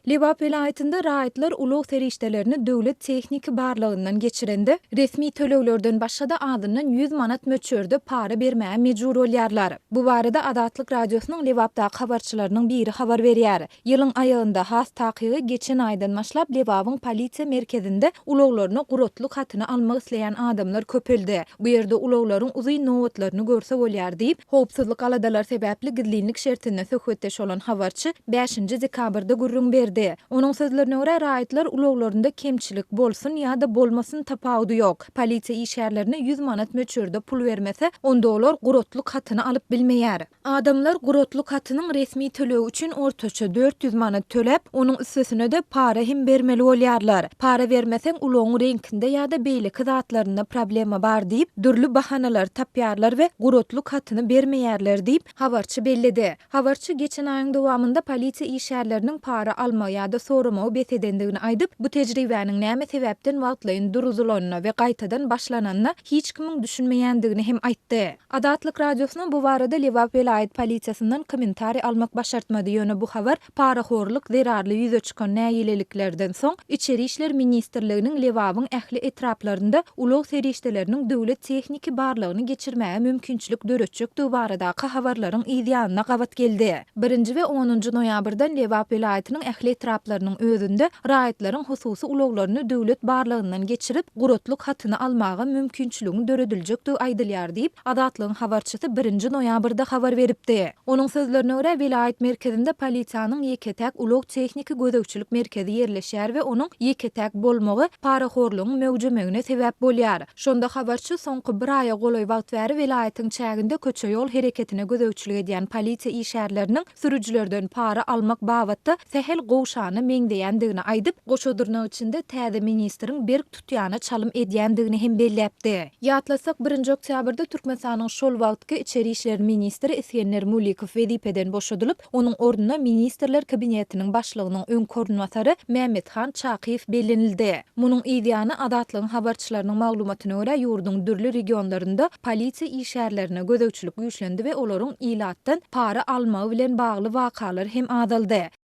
Liwap vilayetinde raýatlar ulug serişdelerini döwlet tehnik barlygyndan geçirende resmi töleglerden başga da adından 100 manat möçürde para bermäge mejbur bolýarlar. Bu barada Adatlyk radiosynyň Liwapda habarçylarynyň biri habar berýär. Ýylyň aýagynda has takygy geçen aýdan başlap Liwapyň polisiýa merkezinde uluglaryny gurotlyk hatyny almak isleýän adamlar köpeldi. Bu ýerde uluglaryň uzy nowatlaryny görse bolýar diýip, howpsuzlyk aladalar sebäpli gizlilik şertine söhbetdeş olan habarçy 5-nji dekabrda gurrun berdi. Onuň sözlerine görä raýatlar uluglarynda kemçilik bolsun ýa-da bolmasyn tapawdy ýok. Polisiýa işgärlerine 100 manat möçürde pul bermese, onda olar gurotlyk hatyny alyp bilmeýär. Adamlar gurotlyk hatynyň resmi tölegi üçin ortaça 400 manat tölep, onuň üstesine de para hem bermeli bolýarlar. Para bermeseň ulugyň reňkinde ýa-da beýleki zatlaryna problema bar diýip, dürli bahanalar tapýarlar we gurotlyk hatyny bermeýärler diýip habarçy bellidi. Habarçy geçen aýyň dowamında polisiýa işgärleriniň para alma ýa-da soramagy betedendigini aýdyp, bu tejribäniň näme sebäpden wagtlaýyn duruzulanyna we gaýtadan başlananyna hiç kimiň düşünmeýändigini hem aýtdy. Adatlyk radiosyna bu barada Liwap vilayet polisiýasyndan kommentari almak başartmady ýöne bu habar paraxorlyk zerarly ýüze çykan näýeleliklerden soň İçeri işler ministrliginiň Liwapyň ähli etraplarynda ulug serişdeleriniň döwlet tehniki barlygyny geçirmäge mümkinçilik döretjek bu baradaky habarlaryň ýa-da gabat geldi. 1-nji we 10-njy noýabrdan Liwap vilayetynyň ähli etraplarynyň özünde raýatlaryň hususy uluglaryny döwlet barlygyndan geçirip gurotlyk hatyny almagy mümkinçiligini döredilýek diýip aýdylýar diýip Adatlyň habarçysy 1-nji noýabrda habar beripdi. Onuň sözlerine görä vilayet merkezinde polisiýanyň ýeketäk ulug tehniki gözegçilik merkezi ýerleşýär we onuň ýeketäk bolmagy paraxorlygyň mewjudmegine sebäp bolýar. Şonda habarçy soňky bir aýa golay wagt bäri vilayetiň çäginde köçe ýol hereketine gözegçilik edýän polisiýa işgärleriniň sürüjilerden para almak babatda sehel gowşany meňdeýändigini aýdyp, goşadyrnyň içinde täze ministriň berk tutýany çalym edýändigini hem belläpdi. Ýatlasak 1-nji oktýabrda Türkmenistanyň şol wagtky içeri işler ministri Isgenner Mulikow wezipeden boşadylyp, onuň ornuna ministrler kabinetiniň başlygynyň öň koordinatary Mehmethan Çakyýew bellenildi. Munyň ýa-da Adatlyň habarçylarynyň maglumatyna görä ýurdun dürli regionlarynda polisiýa işgärlerine gözegçilik güýçlendi we olaryň ilatdan para almagy bilen bagly wakalar hem azaldy.